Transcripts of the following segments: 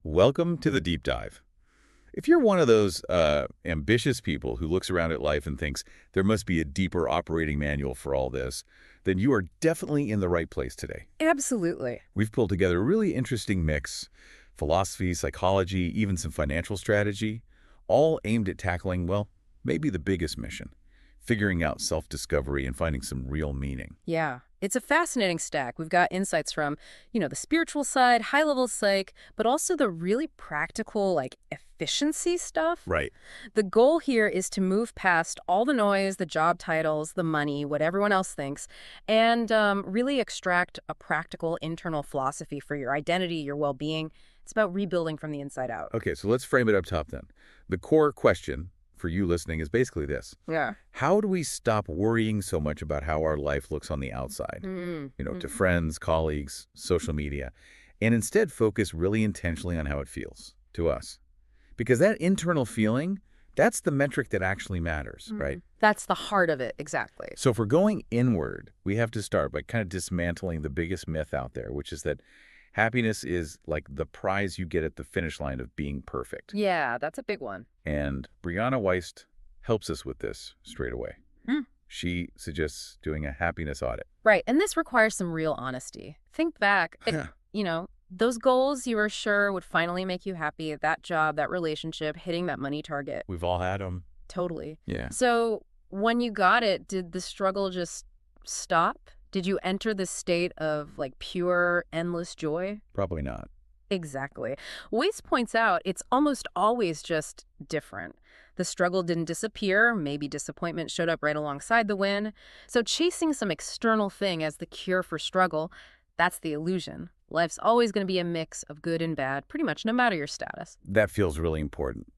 Welcome to the deep dive. If you're one of those ambitious people who looks around at life and thinks there must be a deeper operating manual for all this, then you are definitely in the right place today. Absolutely. We've pulled together a really interesting mix, philosophy, psychology, even some financial strategy, all aimed at tackling, well, maybe the biggest mission, figuring out self-discovery and finding some real meaning. Yeah. It's a fascinating stack. We've got insights from, the spiritual side, high-level psych, but also the really practical, efficiency stuff. Right. The goal here is to move past all the noise, the job titles, the money, what everyone else thinks, and really extract a practical internal philosophy for your identity, your well-being. It's about rebuilding from the inside out. Okay, so let's frame it up top then. The core question for you listening is basically this. Yeah. How do we stop worrying so much about how our life looks on the outside, to friends, colleagues, social media, and instead focus really intentionally on how it feels to us? Because that internal feeling, that's the metric that actually matters, right? That's the heart of it, exactly. So if we're going inward, we have to start by kind of dismantling the biggest myth out there, which is that happiness is like the prize you get at the finish line of being perfect. Yeah, that's a big one. And Brene Weist helps us with this straight away. She suggests doing a happiness audit. Right, and this requires some real honesty. Think back, those goals you were sure would finally make you happy, that job, that relationship, hitting that money target. We've all had them. Totally. Yeah. So when you got it, did the struggle just stop? Did you enter this state of pure, endless joy? Probably not. Exactly. Weiss points out it's almost always just different. The struggle didn't disappear. Maybe disappointment showed up right alongside the win. So chasing some external thing as the cure for struggle, that's the illusion. Life's always going to be a mix of good and bad, pretty much no matter your status. That feels really important.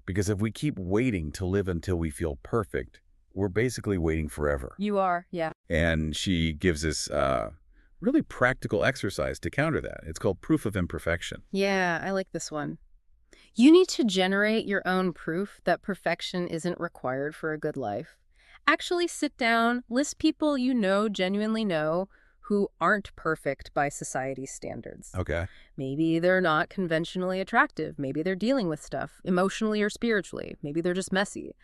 Because if we keep waiting to live until we feel perfect, we're basically waiting forever. You are, yeah. And she gives us really practical exercise to counter that. It's called proof of imperfection. Yeah, I like this one. You need to generate your own proof that perfection isn't required for a good life. Actually sit down, list people genuinely know, who aren't perfect by society's standards. Okay. Maybe they're not conventionally attractive. Maybe they're dealing with stuff, emotionally or spiritually. Maybe they're just messy.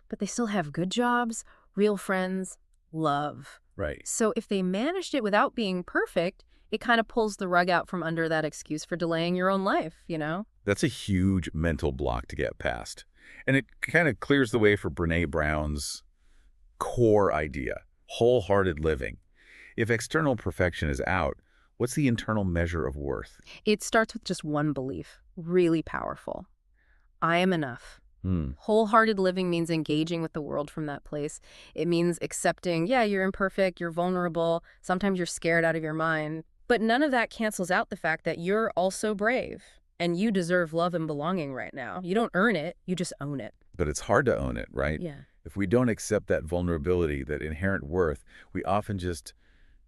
But they still have good jobs, real friends, love. Right. So if they managed it without being perfect, it kind of pulls the rug out from under that excuse for delaying your own life, That's a huge mental block to get past. And it kind of clears the way for Brene Brown's core idea, wholehearted living. If external perfection is out, what's the internal measure of worth? It starts with just one belief, really powerful. I am enough. Wholehearted living means engaging with the world from that place. It means accepting, you're imperfect, you're vulnerable, sometimes you're scared out of your mind. But none of that cancels out the fact that you're also brave. And you deserve love and belonging right now. You don't earn it, you just own it. But it's hard to own it, right? Yeah. If we don't accept that vulnerability, that inherent worth, we often just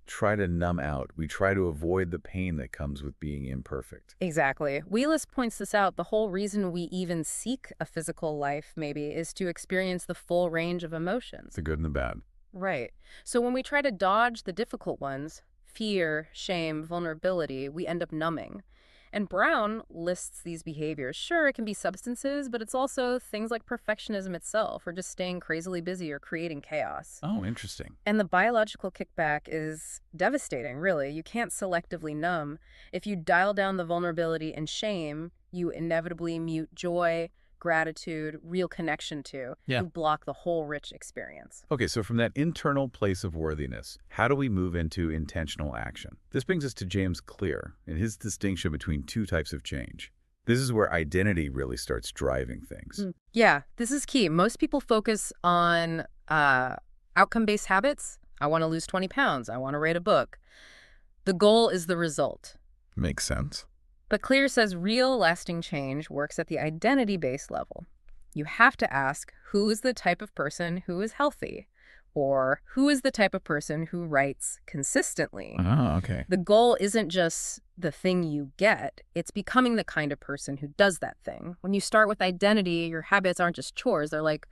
try to numb out. We try to avoid the pain that comes with being imperfect. Exactly. Wheelis points this out. The whole reason we even seek a physical life, maybe, is to experience the full range of emotions. The good and the bad. Right. So when we try to dodge the difficult ones, fear, shame, vulnerability, we end up numbing. And Brown lists these behaviors. Sure, it can be substances, but it's also things like perfectionism itself, or just staying crazily busy or creating chaos. Oh, interesting. And the biological kickback is devastating, really. You can't selectively numb. If you dial down the vulnerability and shame, you inevitably mute joy, gratitude, real connection to. Yeah. You block the whole rich experience. Okay, so from that internal place of worthiness, how do we move into intentional action? This brings us to James Clear and his distinction between two types of change. This is where identity really starts driving things. Yeah, this is key. Most people focus on outcome-based habits. I want to lose 20 pounds. I want to write a book. The goal is the result. Makes sense. But Clear says real lasting change works at the identity-based level. You have to ask, who is the type of person who is healthy? Or who is the type of person who writes consistently? Oh, okay. The goal isn't just the thing you get, it's becoming the kind of person who does that thing. When you start with identity, your habits aren't just chores, they're like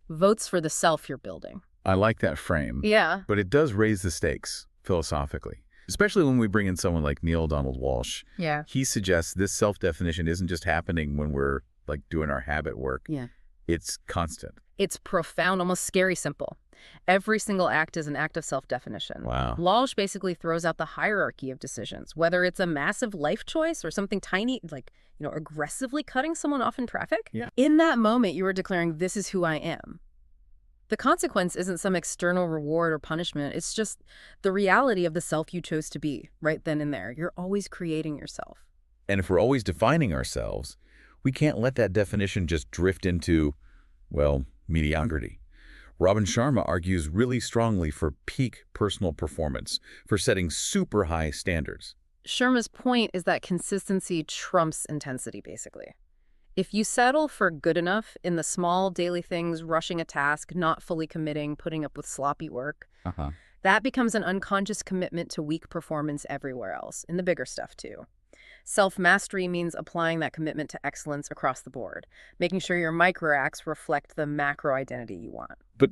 votes for the self you're building. I like that frame. Yeah. But it does raise the stakes, philosophically. Especially when we bring in someone like Neil Donald Walsh. Yeah. He suggests this self-definition isn't just happening when we're like doing our habit work. Yeah. It's constant. It's profound, almost scary simple. Every single act is an act of self-definition. Wow. Walsh basically throws out the hierarchy of decisions, whether it's a massive life choice or something tiny, like, aggressively cutting someone off in traffic. Yeah. In that moment, you are declaring, this is who I am. The consequence isn't some external reward or punishment. It's just the reality of the self you chose to be right then and there. You're always creating yourself. And if we're always defining ourselves, we can't let that definition just drift into, well, mediocrity. Robin Sharma argues really strongly for peak personal performance, for setting super high standards. Sharma's point is that consistency trumps intensity, basically. If you settle for good enough in the small daily things, rushing a task, not fully committing, putting up with sloppy work, that becomes an unconscious commitment to weak performance everywhere else, in the bigger stuff too. Self-mastery means applying that commitment to excellence across the board, making sure your micro-acts reflect the macro identity you want. But,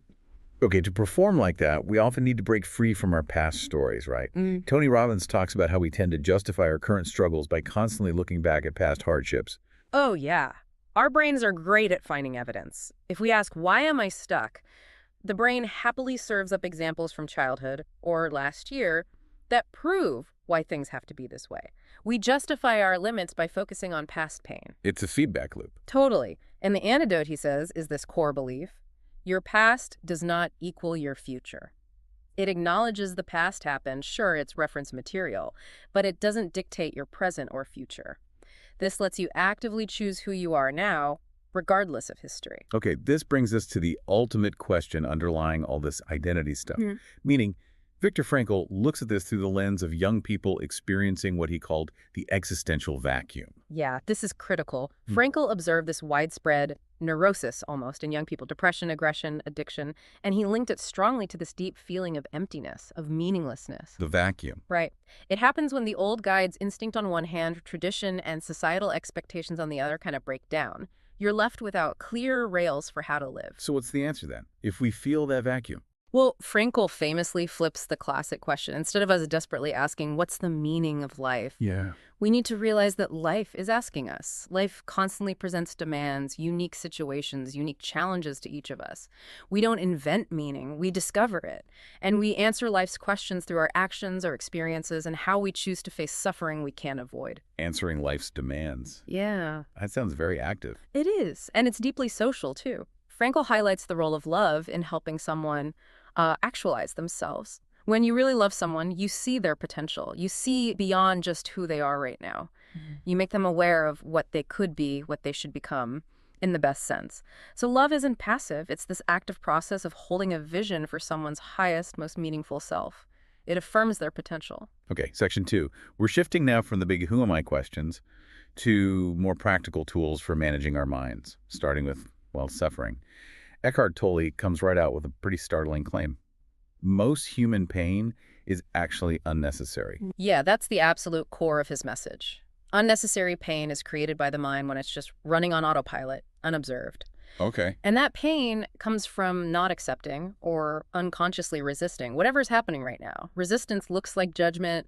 okay, to perform like that, we often need to break free from our past stories, right? Tony Robbins talks about how we tend to justify our current struggles by constantly looking back at past hardships. Oh, yeah. Our brains are great at finding evidence. If we ask, why am I stuck? The brain happily serves up examples from childhood or last year that prove why things have to be this way. We justify our limits by focusing on past pain. It's a feedback loop. Totally. And the antidote, he says, is this core belief. Your past does not equal your future. It acknowledges the past happened. Sure, it's reference material, but it doesn't dictate your present or future. This lets you actively choose who you are now, regardless of history. Okay, this brings us to the ultimate question underlying all this identity stuff. Meaning, Viktor Frankl looks at this through the lens of young people experiencing what he called the existential vacuum. Yeah, this is critical. Frankl observed this widespread neurosis almost in young people, depression, aggression, addiction, and he linked it strongly to this deep feeling of emptiness, of meaninglessness. The vacuum. Right. It happens when the old guide's instinct on one hand, tradition and societal expectations on the other kind of break down. You're left without clear rails for how to live. So what's the answer then? If we feel that vacuum? Well, Frankl famously flips the classic question. Instead of us desperately asking, what's the meaning of life? We need to realize that life is asking us. Life constantly presents demands, unique situations, unique challenges to each of us. We don't invent meaning, we discover it. And we answer life's questions through our actions, our experiences, and how we choose to face suffering we can't avoid. Answering life's demands. Yeah. That sounds very active. It is. And it's deeply social, too. Frankl highlights the role of love in helping someone actualize themselves. When you really love someone, you see their potential. You see beyond just who they are right now. You make them aware of what they could be, what they should become, in the best sense. So love isn't passive. It's this active process of holding a vision for someone's highest, most meaningful self. It affirms their potential. Okay, section 2. We're shifting now from the big who am I questions to more practical tools for managing our minds, starting with, well, suffering. Eckhart Tolle comes right out with a pretty startling claim. Most human pain is actually unnecessary. Yeah, that's the absolute core of his message. Unnecessary pain is created by the mind when it's just running on autopilot, unobserved. Okay. And that pain comes from not accepting or unconsciously resisting whatever's happening right now. Resistance looks like judgment,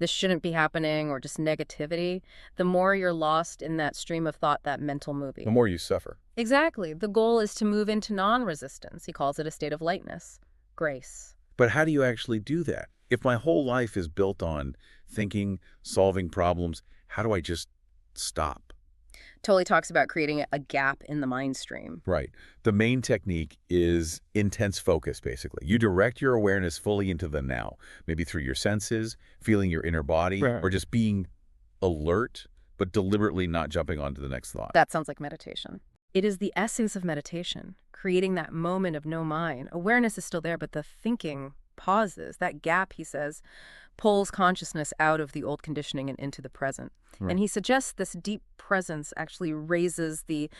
this shouldn't be happening, or just negativity. The more you're lost in that stream of thought, that mental movie. The more you suffer. Exactly. The goal is to move into non-resistance. He calls it a state of lightness, grace. But how do you actually do that? If my whole life is built on thinking, solving problems, how do I just stop? Tolle talks about creating a gap in the mind stream. Right. The main technique is intense focus, basically. You direct your awareness fully into the now, maybe through your senses, feeling your inner body, or just being alert, but deliberately not jumping onto the next thought. That sounds like meditation. It is the essence of meditation, creating that moment of no mind. Awareness is still there, but the thinking pauses. That gap, he says, pulls consciousness out of the old conditioning and into the present. Right. And he suggests this deep presence actually raises the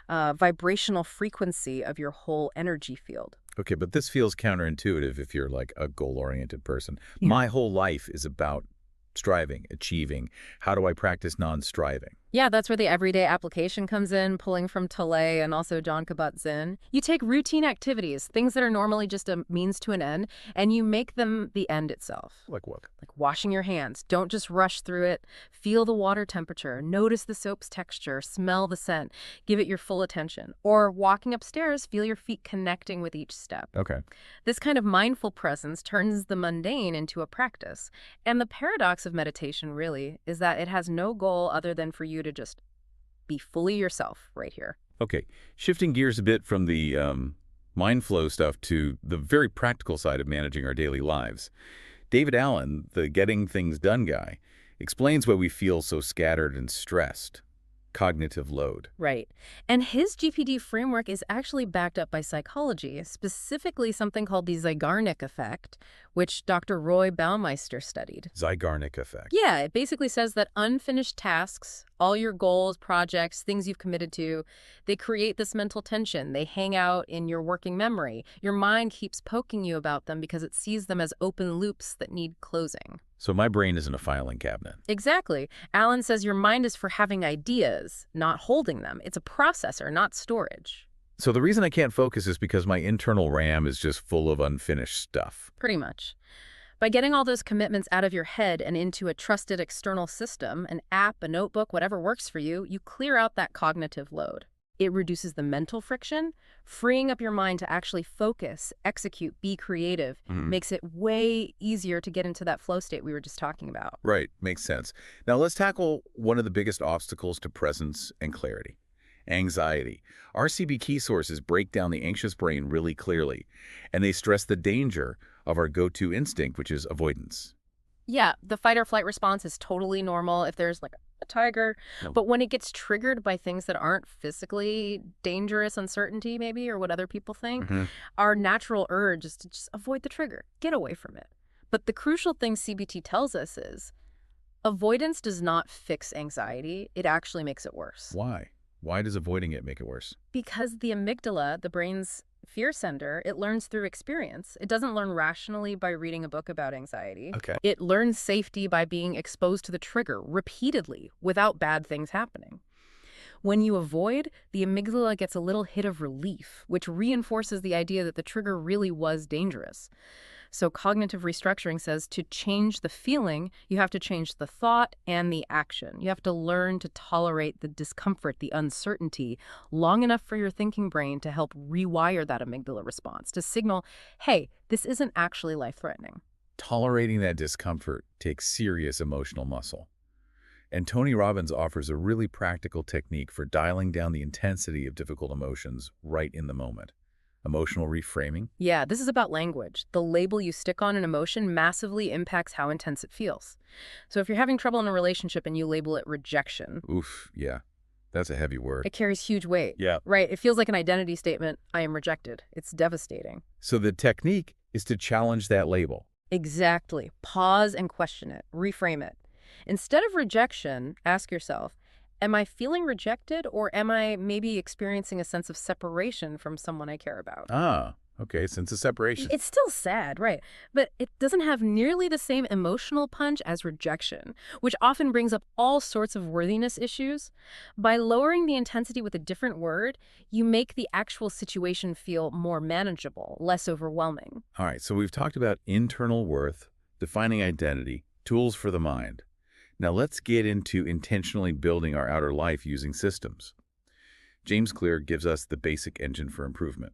vibrational frequency of your whole energy field. Okay, but this feels counterintuitive if you're like a goal-oriented person. Yeah. My whole life is about striving, achieving. How do I practice non-striving? Yeah, that's where the everyday application comes in, pulling from Tolle and also John Kabat-Zinn. You take routine activities, things that are normally just a means to an end, and you make them the end itself. Like what? Like washing your hands. Don't just rush through it. Feel the water temperature. Notice the soap's texture. Smell the scent. Give it your full attention. Or walking upstairs, feel your feet connecting with each step. Okay. This kind of mindful presence turns the mundane into a practice. And the paradox of meditation, really, is that it has no goal other than for you to just be fully yourself right here. Okay. Shifting gears a bit from the mind flow stuff to the very practical side of managing our daily lives. David Allen, the getting things done guy, explains why we feel so scattered and stressed. Cognitive load. Right. And his GPD framework is actually backed up by psychology, specifically something called the Zeigarnik effect, which Dr. Roy Baumeister studied. Zeigarnik effect. Yeah, it basically says that unfinished tasks, all your goals, projects, things you've committed to, they create this mental tension. They hang out in your working memory. Your mind keeps poking you about them because it sees them as open loops that need closing. So my brain isn't a filing cabinet. Exactly. Alan says your mind is for having ideas, not holding them. It's a processor, not storage. So the reason I can't focus is because my internal RAM is just full of unfinished stuff. Pretty much. By getting all those commitments out of your head and into a trusted external system, an app, a notebook, whatever works for you, you clear out that cognitive load. It reduces the mental friction, freeing up your mind to actually focus, execute, be creative, makes it way easier to get into that flow state we were just talking about. Right. Makes sense. Now let's tackle one of the biggest obstacles to presence and clarity. Anxiety. RCB key sources break down the anxious brain really clearly, and they stress the danger of our go-to instinct, which is avoidance. Yeah, the fight or flight response is totally normal if there's like a tiger, but when it gets triggered by things that aren't physically dangerous, uncertainty maybe, or what other people think, our natural urge is to just avoid the trigger, get away from it. But the crucial thing CBT tells us is avoidance does not fix anxiety, it actually makes it worse. Why? Why does avoiding it make it worse? Because the amygdala, the brain's fear sender, it learns through experience. It doesn't learn rationally by reading a book about anxiety. Okay. It learns safety by being exposed to the trigger repeatedly without bad things happening. When you avoid, the amygdala gets a little hit of relief, which reinforces the idea that the trigger really was dangerous. So cognitive restructuring says to change the feeling, you have to change the thought and the action. You have to learn to tolerate the discomfort, the uncertainty, long enough for your thinking brain to help rewire that amygdala response, to signal, hey, this isn't actually life-threatening. Tolerating that discomfort takes serious emotional muscle. And Tony Robbins offers a really practical technique for dialing down the intensity of difficult emotions right in the moment. Emotional reframing? Yeah, this is about language. The label you stick on an emotion massively impacts how intense it feels. So if you're having trouble in a relationship and you label it rejection, Oof, yeah. That's a heavy word. it carries huge weight. Yeah. Right, it feels like an identity statement. I am rejected. It's devastating. So the technique is to challenge that label. Exactly. Pause and question it. Reframe it. Instead of rejection, ask yourself, am I feeling rejected, or am I maybe experiencing a sense of separation from someone I care about? Ah, okay, sense of separation. It's still sad, right? But it doesn't have nearly the same emotional punch as rejection, which often brings up all sorts of worthiness issues. By lowering the intensity with a different word, you make the actual situation feel more manageable, less overwhelming. All right, so we've talked about internal worth, defining identity, tools for the mind. Now let's get into intentionally building our outer life using systems. James Clear gives us the basic engine for improvement,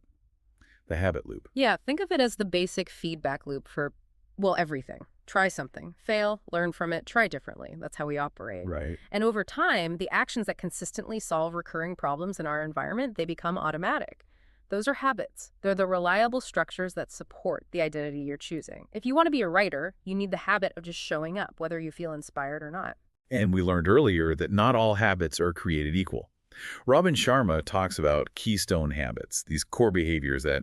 the habit loop. Yeah, think of it as the basic feedback loop for, well, everything. Try something, fail, learn from it, try differently. That's how we operate. Right. And over time, the actions that consistently solve recurring problems in our environment, they become automatic. Those are habits. They're the reliable structures that support the identity you're choosing. If you want to be a writer, you need the habit of just showing up, whether you feel inspired or not. And we learned earlier that not all habits are created equal. Robin Sharma talks about keystone habits, these core behaviors that,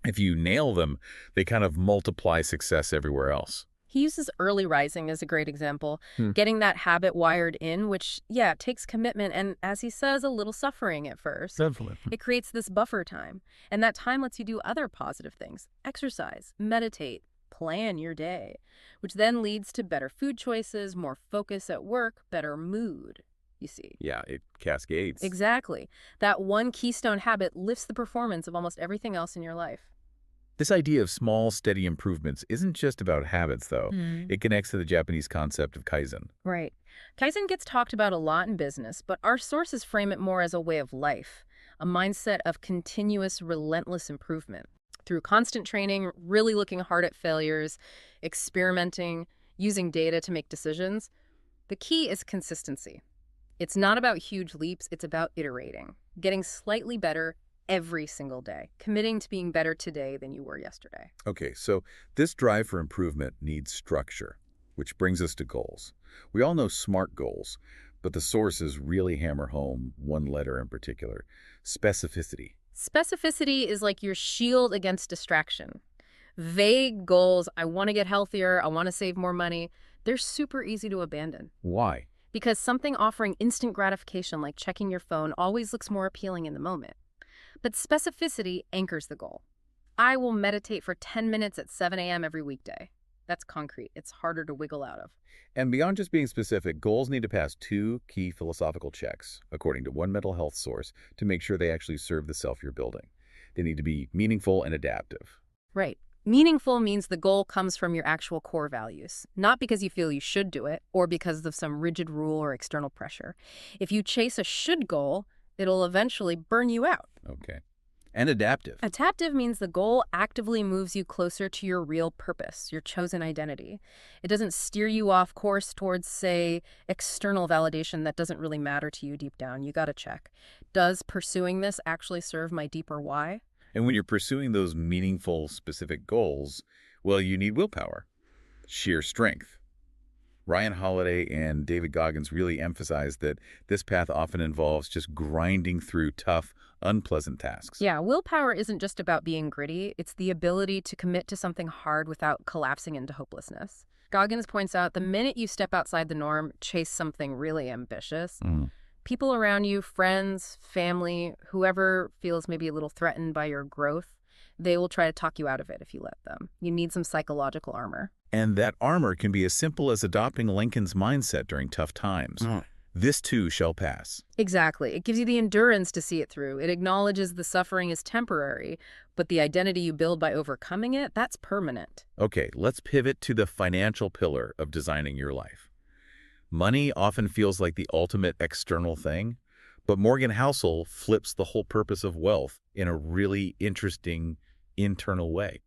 if you nail them, they kind of multiply success everywhere else. He uses early rising as a great example, getting that habit wired in, which, yeah, takes commitment and, as he says, a little suffering at first. Definitely. It creates this buffer time, and that time lets you do other positive things. Exercise, meditate, plan your day, which then leads to better food choices, more focus at work, better mood. you see. Yeah, it cascades. Exactly. That one keystone habit lifts the performance of almost everything else in your life. This idea of small, steady improvements isn't just about habits, though. It connects to the Japanese concept of kaizen. Right. Kaizen gets talked about a lot in business, but our sources frame it more as a way of life, a mindset of continuous, relentless improvement. Through constant training, really looking hard at failures, experimenting, using data to make decisions, the key is consistency. It's not about huge leaps, it's about iterating, getting slightly better every single day, committing to being better today than you were yesterday. Okay, so this drive for improvement needs structure, which brings us to goals. We all know SMART goals, but the sources really hammer home one letter in particular: specificity. Specificity is like your shield against distraction. Vague goals, I want to get healthier, I want to save more money, they're super easy to abandon. Why? Because something offering instant gratification like checking your phone always looks more appealing in the moment. But specificity anchors the goal. I will meditate for 10 minutes at 7 a.m. every weekday. That's concrete. It's harder to wiggle out of. And beyond just being specific, goals need to pass two key philosophical checks, according to one mental health source, to make sure they actually serve the self you're building. They need to be meaningful and adaptive. Right. Meaningful means the goal comes from your actual core values, not because you feel you should do it or because of some rigid rule or external pressure. If you chase a should goal, it'll eventually burn you out. Okay. And adaptive. Adaptive means the goal actively moves you closer to your real purpose, your chosen identity. It doesn't steer you off course towards, say, external validation that doesn't really matter to you deep down. You got to check. Does pursuing this actually serve my deeper why? And when you're pursuing those meaningful, specific goals, well, you need willpower, sheer strength. Ryan Holiday and David Goggins really emphasize that this path often involves just grinding through tough, unpleasant tasks. Yeah, willpower isn't just about being gritty. It's the ability to commit to something hard without collapsing into hopelessness. Goggins points out the minute you step outside the norm, chase something really ambitious, people around you, friends, family, whoever feels maybe a little threatened by your growth, they will try to talk you out of it if you let them. You need some psychological armor. And that armor can be as simple as adopting Lincoln's mindset during tough times. This too shall pass. Exactly. It gives you the endurance to see it through. It acknowledges the suffering is temporary, but the identity you build by overcoming it, that's permanent. Okay, let's pivot to the financial pillar of designing your life. Money often feels like the ultimate external thing, but Morgan Housel flips the whole purpose of wealth in a really interesting internal way.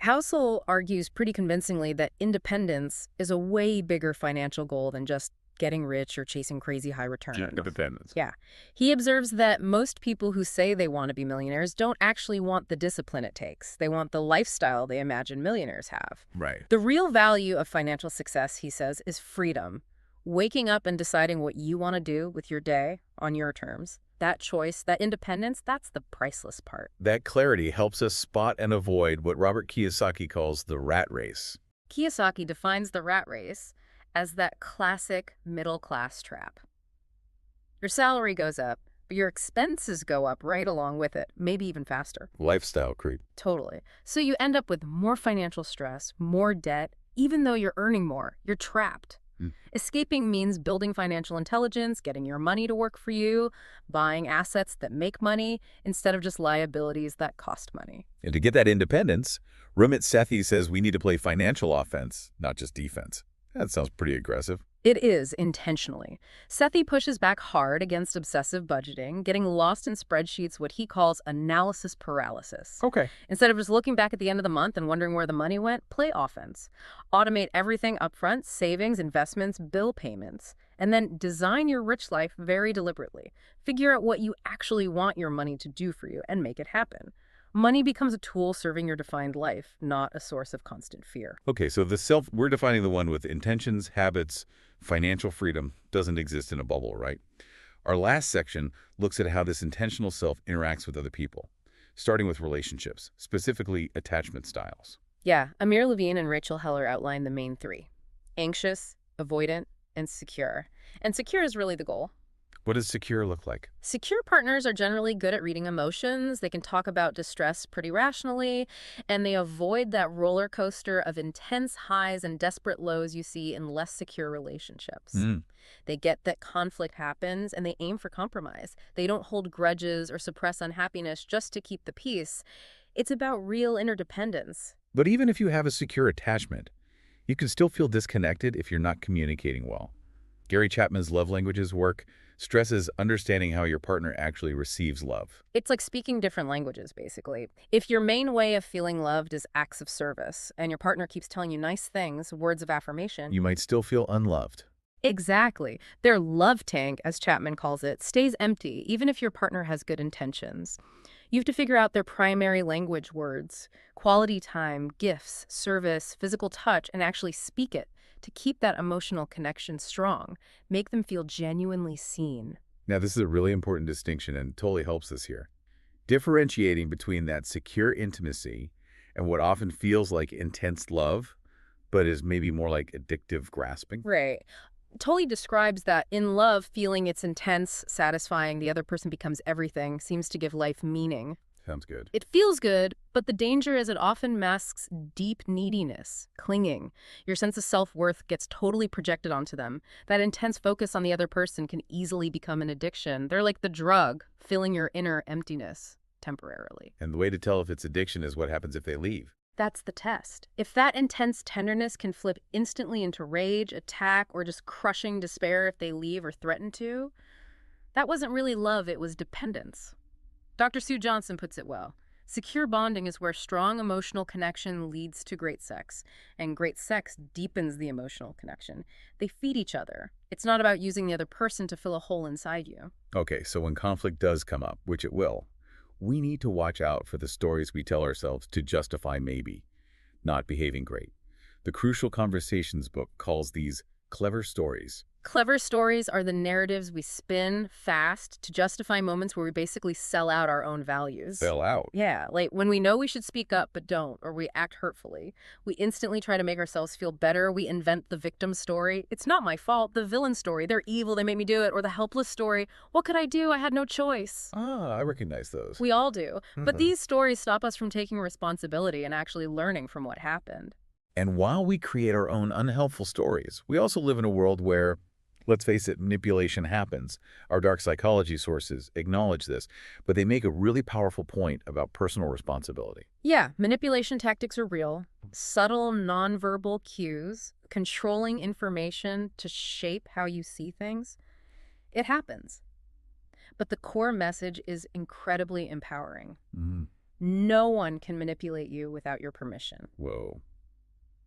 Housel argues pretty convincingly that independence is a way bigger financial goal than just getting rich or chasing crazy high returns. Independence. Yeah. He observes that most people who say they want to be millionaires don't actually want the discipline it takes. They want the lifestyle they imagine millionaires have. Right. The real value of financial success, he says, is freedom. Waking up and deciding what you want to do with your day on your terms. That choice, that independence, that's the priceless part. That clarity helps us spot and avoid what Robert Kiyosaki calls the rat race. Kiyosaki defines the rat race as that classic middle-class trap. Your salary goes up, but your expenses go up right along with it, maybe even faster. Lifestyle creep. Totally. So you end up with more financial stress, more debt, even though you're earning more. You're trapped. Escaping means building financial intelligence, getting your money to work for you, buying assets that make money instead of just liabilities that cost money. And to get that independence, Ramit Sethi says we need to play financial offense, not just defense. That sounds pretty aggressive. It is, intentionally. Sethi pushes back hard against obsessive budgeting, getting lost in spreadsheets, what he calls analysis paralysis. Okay. Instead of just looking back at the end of the month and wondering where the money went, play offense. Automate everything upfront, savings, investments, bill payments, and then design your rich life very deliberately. Figure out what you actually want your money to do for you and make it happen. Money becomes a tool serving your defined life, not a source of constant fear. Okay, so we're defining the one with intentions, habits, financial freedom doesn't exist in a bubble, right? Our last section looks at how this intentional self interacts with other people, starting with relationships, specifically attachment styles. Yeah, Amir Levine and Rachel Heller outline the main three: anxious, avoidant, and secure. And secure is really the goal. What does secure look like? Secure partners are generally good at reading emotions. They can talk about distress pretty rationally, and they avoid that roller coaster of intense highs and desperate lows you see in less secure relationships. Mm. They get that conflict happens, and they aim for compromise. They don't hold grudges or suppress unhappiness just to keep the peace. It's about real interdependence. But even if you have a secure attachment, you can still feel disconnected if you're not communicating well. Gary Chapman's love languages work stresses understanding how your partner actually receives love. It's like speaking different languages, basically. If your main way of feeling loved is acts of service, and your partner keeps telling you nice things, words of affirmation, You might still feel unloved. exactly. Their love tank, as Chapman calls it, stays empty, even if your partner has good intentions. You have to figure out their primary language words, quality time, gifts, service, physical touch, and actually speak it to keep that emotional connection strong. Make them feel genuinely seen. Now, this is a really important distinction, and Tolle helps us here. Differentiating between that secure intimacy and what often feels like intense love, but is maybe more like addictive grasping. Right. Tolle describes that in love, feeling it's intense, satisfying, the other person becomes everything, seems to give life meaning. Sounds good. It feels good, but the danger is it often masks deep neediness, clinging. Your sense of self-worth gets totally projected onto them. That intense focus on the other person can easily become an addiction. They're like the drug, filling your inner emptiness temporarily. And the way to tell if it's addiction is what happens if they leave. That's the test. If that intense tenderness can flip instantly into rage, attack, or just crushing despair if they leave or threaten to, that wasn't really love, it was dependence. Dr. Sue Johnson puts it well. Secure bonding is where strong emotional connection leads to great sex, and great sex deepens the emotional connection. They feed each other. It's not about using the other person to fill a hole inside you. Okay, so when conflict does come up, which it will, we need to watch out for the stories we tell ourselves to justify maybe not behaving great. The Crucial Conversations book calls these clever stories. Clever stories are the narratives we spin fast to justify moments where we basically sell out our own values. Sell out. Yeah, like when we know we should speak up but don't, or we act hurtfully, we instantly try to make ourselves feel better. We invent the victim story. It's not my fault. The villain story. They're evil. They made me do it. Or the helpless story. What could I do? I had no choice. Ah, I recognize those. We all do. But these stories stop us from taking responsibility and actually learning from what happened. And while we create our own unhelpful stories, we also live in a world where, let's face it, manipulation happens. Our dark psychology sources acknowledge this, but they make a really powerful point about personal responsibility. Yeah, manipulation tactics are real. Subtle nonverbal cues, controlling information to shape how you see things. It happens. But the core message is incredibly empowering. No one can manipulate you without your permission. Whoa.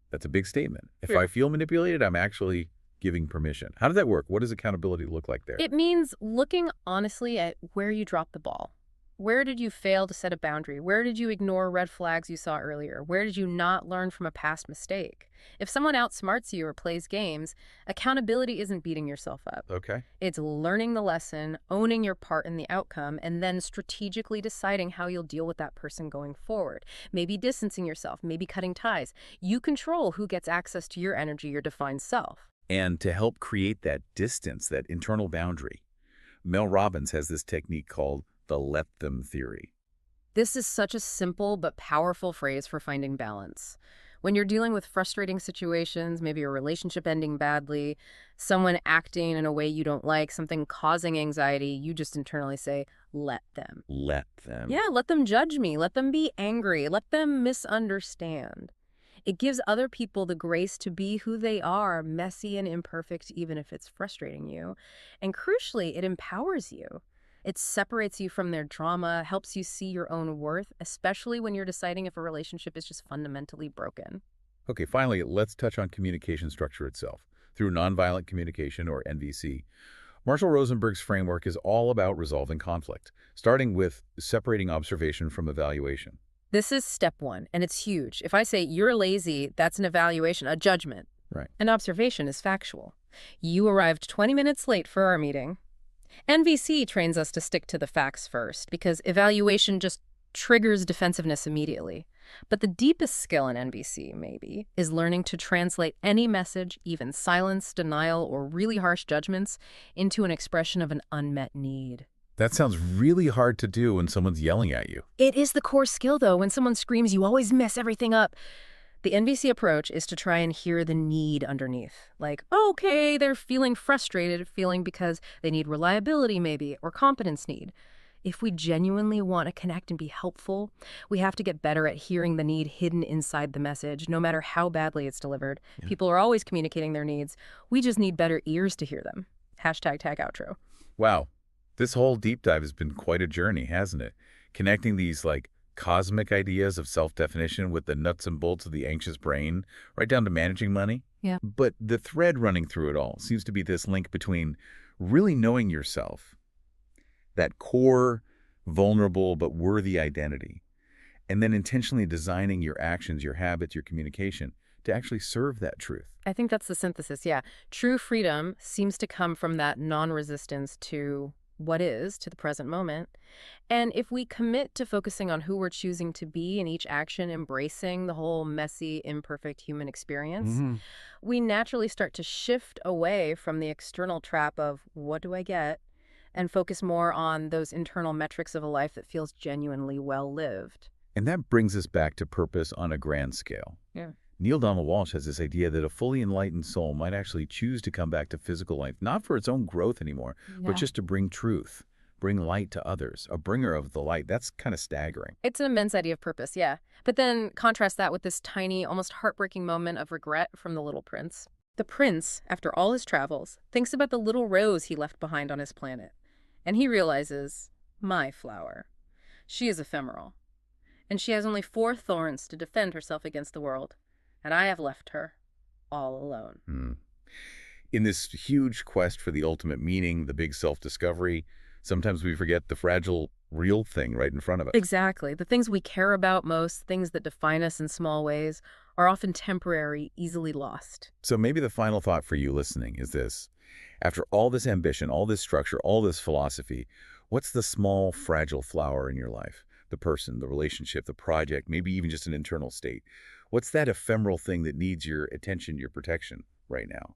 That's a big statement. If Yeah. I feel manipulated, I'm actually giving permission. How does that work? What does accountability look like there? It means looking honestly at where you dropped the ball. Where did you fail to set a boundary? Where did you ignore red flags you saw earlier? Where did you not learn from a past mistake? If someone outsmarts you or plays games, accountability isn't beating yourself up. Okay. It's learning the lesson, owning your part in the outcome, and then strategically deciding how you'll deal with that person going forward. Maybe distancing yourself, maybe cutting ties. You control who gets access to your energy, your defined self. And to help create that distance, that internal boundary, Mel Robbins has this technique called the let them theory. This is such a simple but powerful phrase for finding balance. When you're dealing with frustrating situations, maybe a relationship ending badly, someone acting in a way you don't like, something causing anxiety, you just internally say, let them. Let them. Yeah, let them judge me. Let them be angry. Let them misunderstand. It gives other people the grace to be who they are, messy and imperfect, even if it's frustrating you. And crucially, it empowers you. It separates you from their drama, helps you see your own worth, especially when you're deciding if a relationship is just fundamentally broken. Okay, finally, let's touch on communication structure itself. Through nonviolent communication, or NVC, Marshall Rosenberg's framework is all about resolving conflict, starting with separating observation from evaluation. This is step one, and it's huge. If I say, you're lazy, that's an evaluation, a judgment. Right. An observation is factual. You arrived 20 minutes late for our meeting. NVC trains us to stick to the facts first, because evaluation just triggers defensiveness immediately. But the deepest skill in NVC, maybe, is learning to translate any message, even silence, denial, or really harsh judgments, into an expression of an unmet need. That sounds really hard to do when someone's yelling at you. It is the core skill, though. When someone screams, you always mess everything up. The NVC approach is to try and hear the need underneath. Like, okay, they're feeling frustrated, feeling because they need reliability maybe, or competence need. If we genuinely want to connect and be helpful, we have to get better at hearing the need hidden inside the message, no matter how badly it's delivered. Yeah. People are always communicating their needs. We just need better ears to hear them. Hashtag tag outro. Wow. This whole deep dive has been quite a journey, hasn't it? Connecting these, cosmic ideas of self-definition with the nuts and bolts of the anxious brain, right down to managing money. Yeah. But the thread running through it all seems to be this link between really knowing yourself, that core, vulnerable, but worthy identity, and then intentionally designing your actions, your habits, your communication to actually serve that truth. I think that's the synthesis, yeah. True freedom seems to come from that non-resistance to what is, to the present moment. And if we commit to focusing on who we're choosing to be in each action, embracing the whole messy, imperfect human experience, we naturally start to shift away from the external trap of, what do I get? And focus more on those internal metrics of a life that feels genuinely well-lived. And that brings us back to purpose on a grand scale. Yeah. Neil Donald Walsh has this idea that a fully enlightened soul might actually choose to come back to physical life, not for its own growth anymore, but just to bring truth, bring light to others, a bringer of the light. That's kind of staggering. It's an immense idea of purpose, yeah. But then contrast that with this tiny, almost heartbreaking moment of regret from the little prince. The prince, after all his travels, thinks about the little rose he left behind on his planet. And he realizes, my flower. She is ephemeral. And she has only 4 thorns to defend herself against the world. And I have left her all alone. In this huge quest for the ultimate meaning, the big self-discovery, sometimes we forget the fragile, real thing right in front of us. Exactly. The things we care about most, things that define us in small ways, are often temporary, easily lost. So maybe the final thought for you listening is this. After all this ambition, all this structure, all this philosophy, what's the small, fragile flower in your life? The person, the relationship, the project, maybe even just an internal state. What's that ephemeral thing that needs your attention, your protection right now?